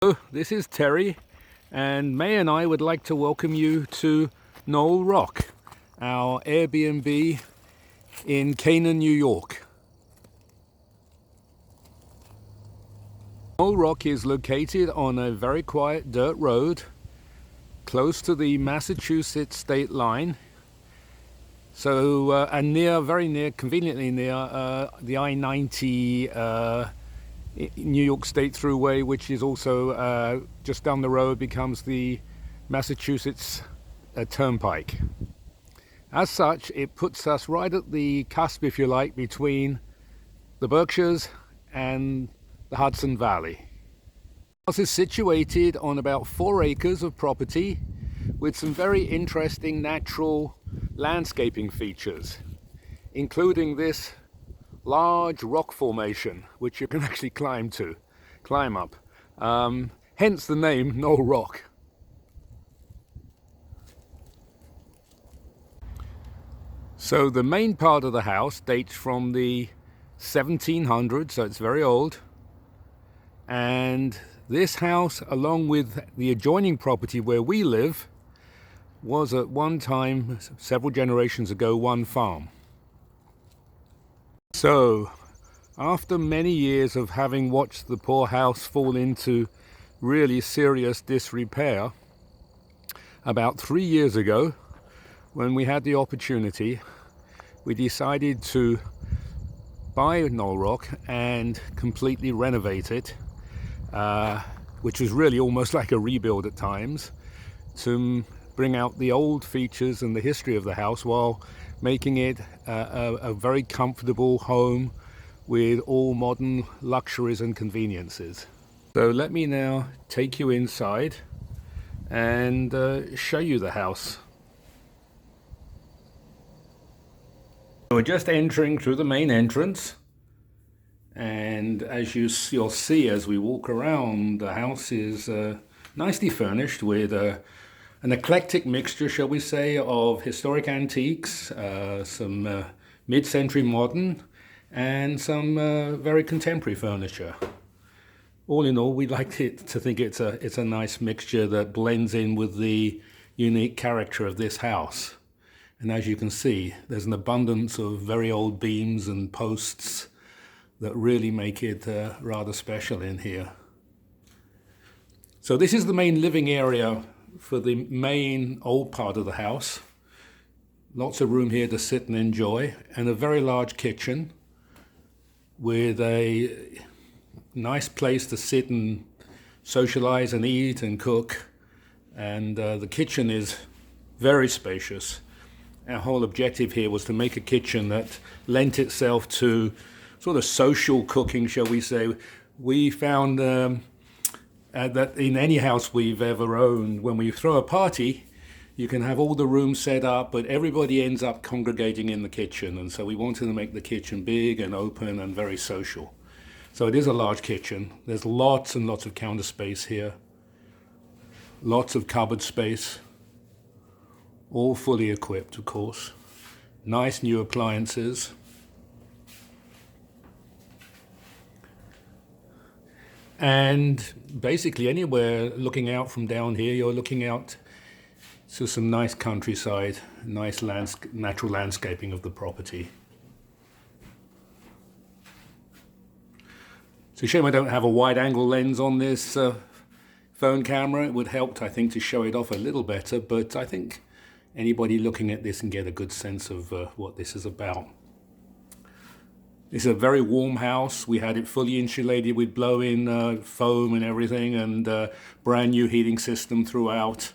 Hello, this is Terry, and May and I would like to welcome you to Knoll Rock, our Airbnb in Canaan, New York. Knoll Rock is located on a very quiet dirt road close to the Massachusetts state line. So, and very near, conveniently near the I-90 New York State Thruway, which is also just down the road, becomes the Massachusetts Turnpike. As such, it puts us right at the cusp, if you like, between the Berkshires and the Hudson Valley. The house is situated on about 4 acres of property with some very interesting natural landscaping features, including this large rock formation which you can actually climb up, hence the name Knoll Rock. So the main part of the house dates from the 1700s, so it's very old, and this house, along with the adjoining property where we live, was at one time, several generations ago, one farm. So, after many years of having watched the poor house fall into really serious disrepair, about 3 years ago, when we had the opportunity, we decided to buy Knoll Rock and completely renovate it, which was really almost like a rebuild at times, to bring out the old features and the history of the house while making it a very comfortable home with all modern luxuries and conveniences. So let me now take you inside and show you the house. We're just entering through the main entrance, and as you'll see as we walk around, the house is nicely furnished with an eclectic mixture, shall we say, of historic antiques, some mid-century modern, and some very contemporary furniture. All in all, we like to think it's a nice mixture that blends in with the unique character of this house. And as you can see, there's an abundance of very old beams and posts that really make it rather special in here. So this is the main living area for the main old part of the house. Lots of room here to sit and enjoy, and a very large kitchen with a nice place to sit and socialize and eat and cook. And the kitchen is very spacious. Our whole objective here was to make a kitchen that lent itself to sort of social cooking, shall we say. We found that in any house we've ever owned, when we throw a party, you can have all the rooms set up, but everybody ends up congregating in the kitchen. And so we wanted to make the kitchen big and open and very social. So it is a large kitchen. There's lots and lots of counter space here. Lots of cupboard space. All fully equipped, of course. Nice new appliances. And basically anywhere looking out from down here, you're looking out to some nice countryside, nice natural landscaping of the property. It's a shame I don't have a wide-angle lens on this phone camera. It would help, I think, to show it off a little better, but I think anybody looking at this can get a good sense of what this is about. This is a very warm house. We had it fully insulated with blow-in foam and everything, and brand new heating system throughout.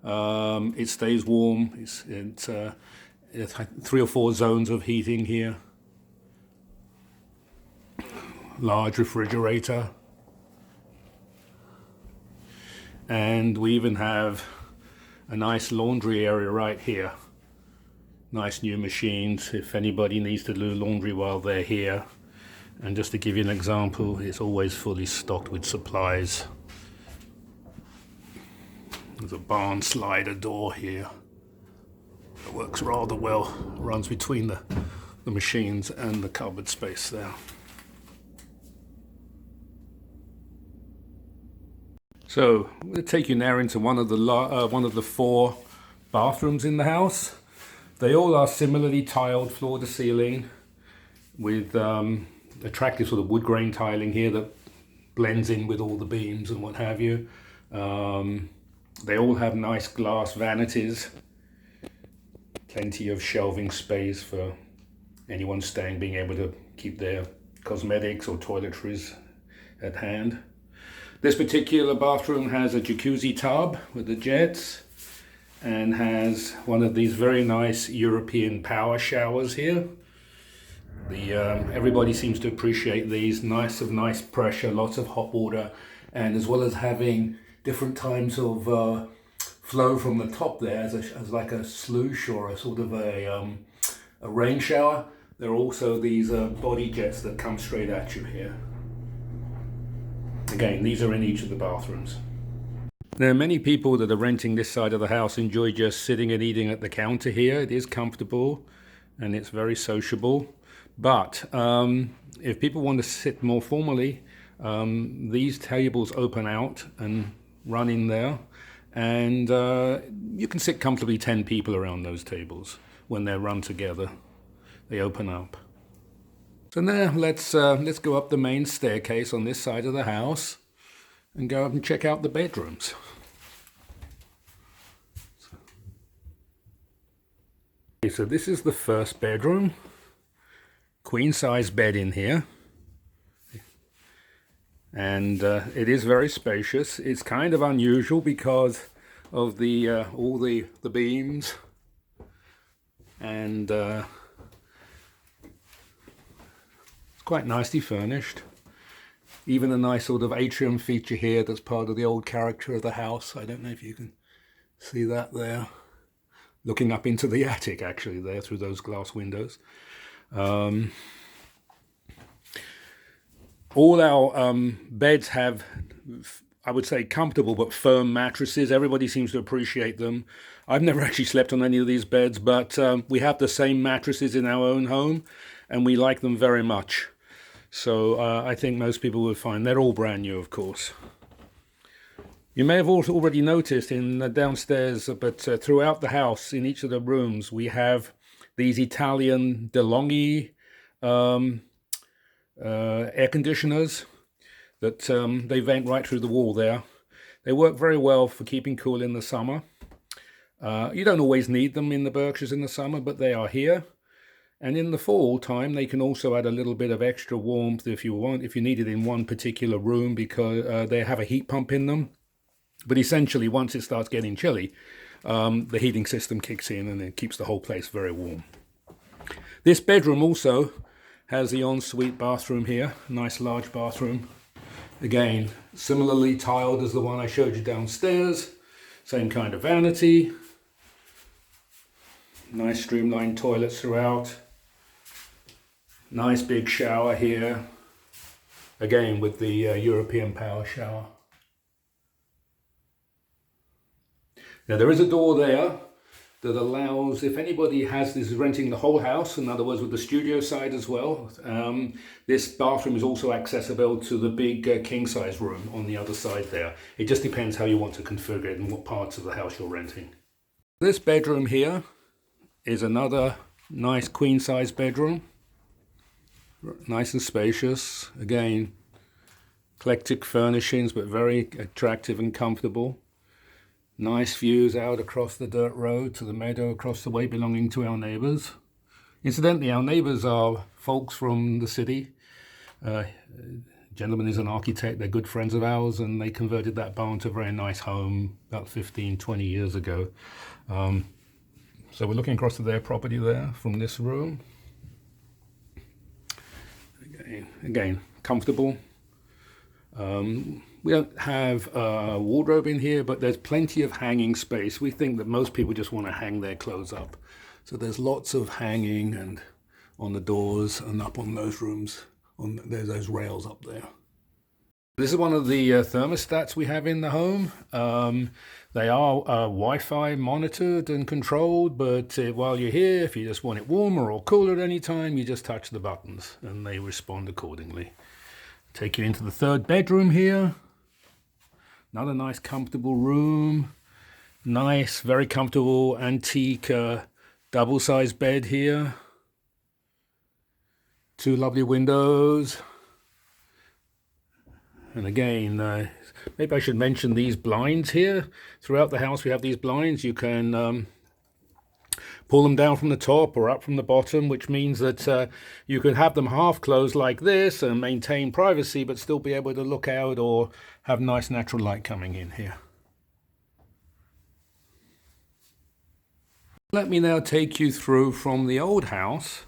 It stays warm. It's 3 or 4 zones of heating here. Large refrigerator. And we even have a nice laundry area right here. Nice new machines if anybody needs to do laundry while they're here. And just to give you an example, it's always fully stocked with supplies. There's a barn slider door here. It works rather well. It runs between the machines and the cupboard space there. So we'll take you now into one of the four bathrooms in the house. They all are similarly tiled floor to ceiling with attractive sort of wood grain tiling here that blends in with all the beams and what have you. They all have nice glass vanities, plenty of shelving space for anyone staying being able to keep their cosmetics or toiletries at hand. This particular bathroom has a jacuzzi tub with the jets and has one of these very nice European power showers here. Everybody seems to appreciate these. Nice pressure, lots of hot water, and as well as having different times of flow from the top there as like a sluice or a sort of a rain shower, there are also these body jets that come straight at you here. Again, these are in each of the bathrooms. Now, many people that are renting this side of the house enjoy just sitting and eating at the counter here. It is comfortable and it's very sociable. But if people want to sit more formally, these tables open out and run in there. And you can sit comfortably 10 people around those tables when they're run together. They open up. So now let's go up the main staircase on this side of the house and go up and check out the bedrooms. Okay, so this is the first bedroom. Queen size bed in here. And it is very spacious. It's kind of unusual because of the all the beams and quite nicely furnished. Even a nice sort of atrium feature here that's part of the old character of the house. I don't know if you can see that there. Looking up into the attic actually there through those glass windows. All our beds have, I would say, comfortable but firm mattresses. Everybody seems to appreciate them. I've never actually slept on any of these beds, but we have the same mattresses in our own home and we like them very much. So I think most people will find they're all brand new, of course. You may have also already noticed in the downstairs, but throughout the house, in each of the rooms, we have these Italian DeLonghi air conditioners that they vent right through the wall there. They work very well for keeping cool in the summer. You don't always need them in the Berkshires in the summer, but they are here. And in the fall time, they can also add a little bit of extra warmth if you want, if you need it in one particular room, because they have a heat pump in them. But essentially, once it starts getting chilly, the heating system kicks in and it keeps the whole place very warm. This bedroom also has the ensuite bathroom here, nice large bathroom. Again, similarly tiled as the one I showed you downstairs. Same kind of vanity. Nice streamlined toilets throughout. Nice big shower here. Again with the European power shower. Now there is a door there that allows, if anybody is renting the whole house, in other words with the studio side as well, this bathroom is also accessible to the big king size room on the other side there. It just depends how you want to configure it and what parts of the house you're renting. This bedroom here is another nice queen size bedroom. Nice and spacious. Again, eclectic furnishings, but very attractive and comfortable. Nice views out across the dirt road to the meadow across the way belonging to our neighbours. Incidentally, our neighbours are folks from the city. Gentleman is an architect, they're good friends of ours, and they converted that barn to a very nice home about 15, 20 years ago. So we're looking across to their property there from this room. Again, comfortable. We don't have a wardrobe in here, but there's plenty of hanging space. We think that most people just want to hang their clothes up. So there's lots of hanging and on the doors and up on those rooms. There's those rails up there. This is one of the thermostats we have in the home. They are Wi-Fi monitored and controlled, but while you're here, if you just want it warmer or cooler at any time, you just touch the buttons and they respond accordingly. Take you into the third bedroom here. Another nice comfortable room. Nice, very comfortable antique double-sized bed here. Two lovely windows. And again, maybe I should mention these blinds here. Throughout the house we have these blinds. You can pull them down from the top or up from the bottom, which means that you can have them half closed like this and maintain privacy, but still be able to look out or have nice natural light coming in here. Let me now take you through from the old house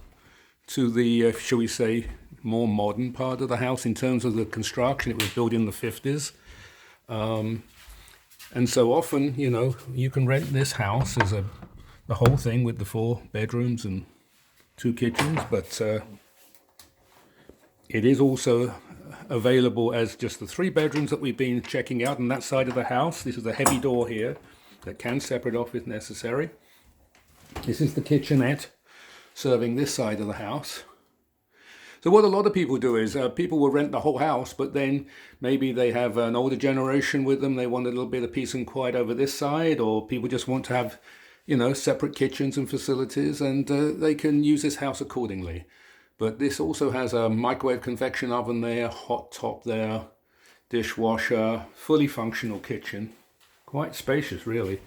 to the, shall we say, more modern part of the house in terms of the construction. It was built in the 50s. And so often, you know, you can rent this house as the whole thing with the 4 bedrooms and 2 kitchens, but it is also available as just the 3 bedrooms that we've been checking out on that side of the house. This is a heavy door here that can separate off if necessary. This is the kitchenette serving this side of the house. So what a lot of people do is people will rent the whole house, but then maybe they have an older generation with them. They want a little bit of peace and quiet over this side, or people just want to have, you know, separate kitchens and facilities, and they can use this house accordingly. But this also has a microwave convection oven there, hot top there, dishwasher, fully functional kitchen. Quite spacious, really.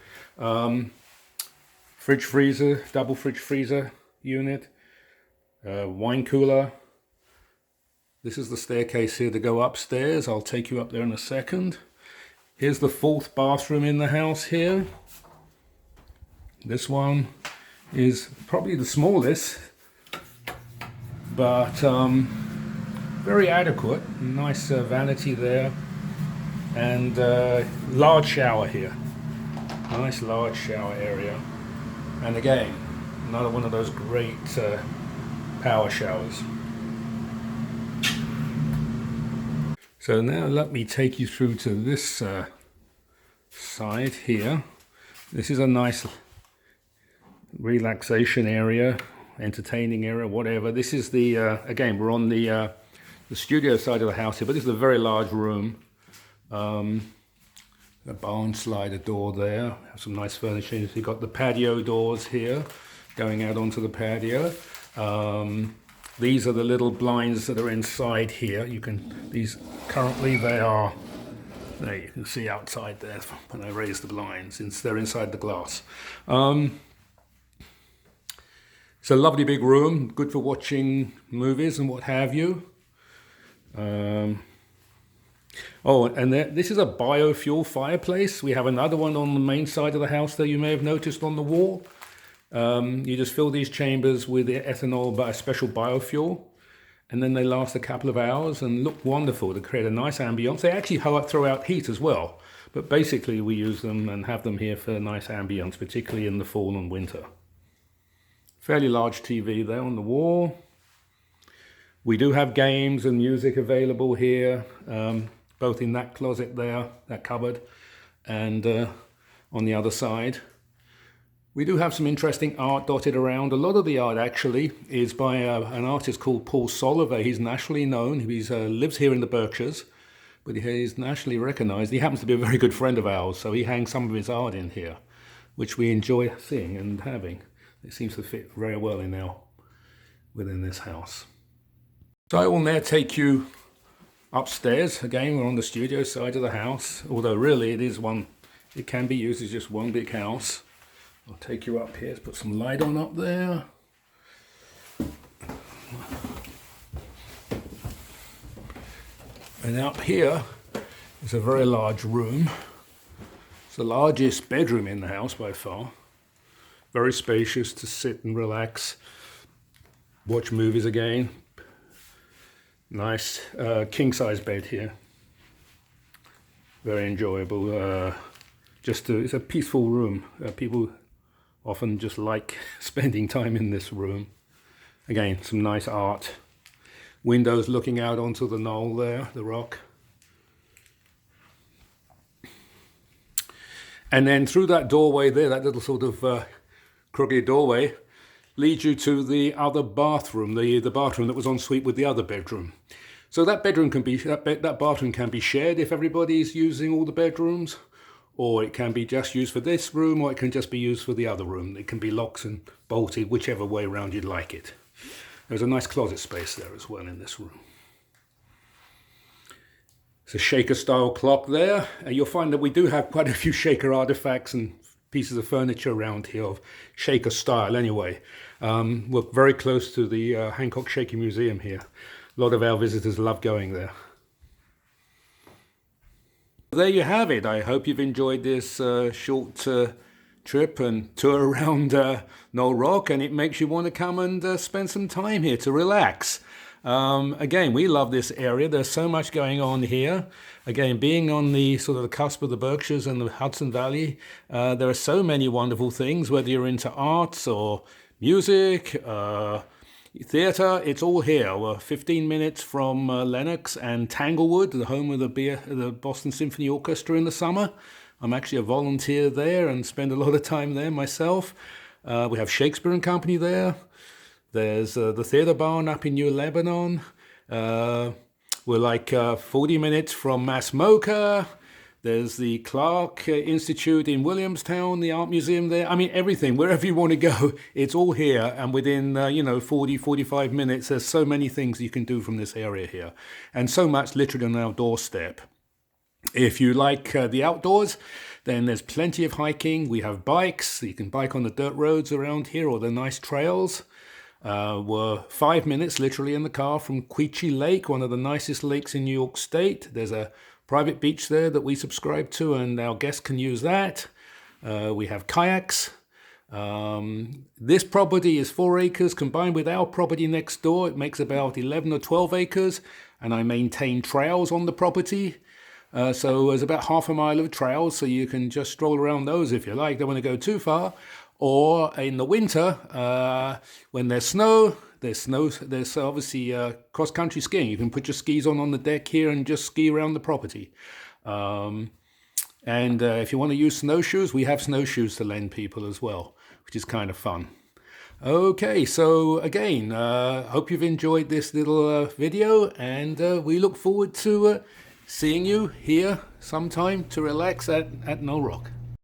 Fridge freezer, double fridge freezer unit, wine cooler. This is the staircase here to go upstairs. I'll take you up there in a second. Here's the 4th bathroom in the house here. This one is probably the smallest, but very adequate. Nice vanity there, and large shower here. Nice large shower area. And again, another one of those great power showers. So now let me take you through to this side here. This is a nice relaxation area, entertaining area, whatever. This is the, again, we're on the studio side of the house here, but this is a very large room. A barn slider door there, have some nice furnishings. You've got the patio doors here, going out onto the patio. These are the little blinds that are inside here. You can, these currently they are, there you can see outside there when I raise the blinds, they're inside the glass. It's a lovely big room, good for watching movies and what have you. Oh, and this is a biofuel fireplace. We have another one on the main side of the house there you may have noticed on the wall. You just fill these chambers with ethanol, but a special biofuel, and then they last a couple of hours and look wonderful to create a nice ambience. They actually throw out heat as well, but basically we use them and have them here for a nice ambience, particularly in the fall and winter. Fairly large TV there on the wall. We do have games and music available here, both in that closet there, that cupboard, and on the other side. We do have some interesting art dotted around. A lot of the art actually is by an artist called Paul Soliver. He's nationally known. He lives here in the Berkshires, but he's nationally recognized. He happens to be a very good friend of ours, so he hangs some of his art in here, which we enjoy seeing and having. It seems to fit very well within this house. So I will now take you upstairs. Again, we're on the studio side of the house, although really it can be used as just one big house. I'll take you up here, put some light on up there. And up here is a very large room. It's the largest bedroom in the house by far. Very spacious to sit and relax, watch movies again. Nice king-size bed here. Very enjoyable. It's a peaceful room. People often just like spending time in this room. Again, some nice art. Windows looking out onto the knoll there, the rock. And then through that doorway there, that little sort of crooked doorway, leads you to the other bathroom, the bathroom that was en suite with the other bedroom. So that bedroom can be, that bathroom can be shared if everybody's using all the bedrooms, or it can be just used for this room, or it can just be used for the other room. It can be locked and bolted, whichever way around you'd like it. There's a nice closet space there as well in this room. It's a shaker style clock there. You'll find that we do have quite a few shaker artifacts and pieces of furniture around here of shaker style anyway. We're very close to the Hancock Shaker Museum here. A lot of our visitors love going there. There you have it. I hope you've enjoyed this short trip and tour around Knoll Rock, and it makes you want to come and spend some time here to relax. Again, we love this area. There's so much going on here. Again, being on the sort of the cusp of the Berkshires and the Hudson Valley, there are so many wonderful things, whether you're into arts or music, theatre, it's all here. We're 15 minutes from Lenox and Tanglewood, the home of the Boston Symphony Orchestra in the summer. I'm actually a volunteer there and spend a lot of time there myself. We have Shakespeare and Company there. There's the Theatre Barn up in New Lebanon. We're like 40 minutes from Mass MoCA. There's the Clark Institute in Williamstown, the art museum there. I mean, everything, wherever you want to go, it's all here. And within, 40, 45 minutes, there's so many things you can do from this area here. And so much literally on our doorstep. If you like the outdoors, then there's plenty of hiking. We have bikes. You can bike on the dirt roads around here or the nice trails. We're 5 minutes literally in the car from Quechee Lake, one of the nicest lakes in New York State. There's a private beach there that we subscribe to, and our guests can use that. We have kayaks. This property is 4 acres combined with our property next door. It makes about 11 or 12 acres, and I maintain trails on the property. So there's about half a mile of trails, so you can just stroll around those if you like. Don't want to go too far. Or in the winter, when there's snow, there's obviously cross-country skiing. You can put your skis on the deck here and just ski around the property. And if you want to use snowshoes, we have snowshoes to lend people as well, which is kind of fun. Okay, so again, hope you've enjoyed this little video, and we look forward to seeing you here sometime to relax at Knoll Rock.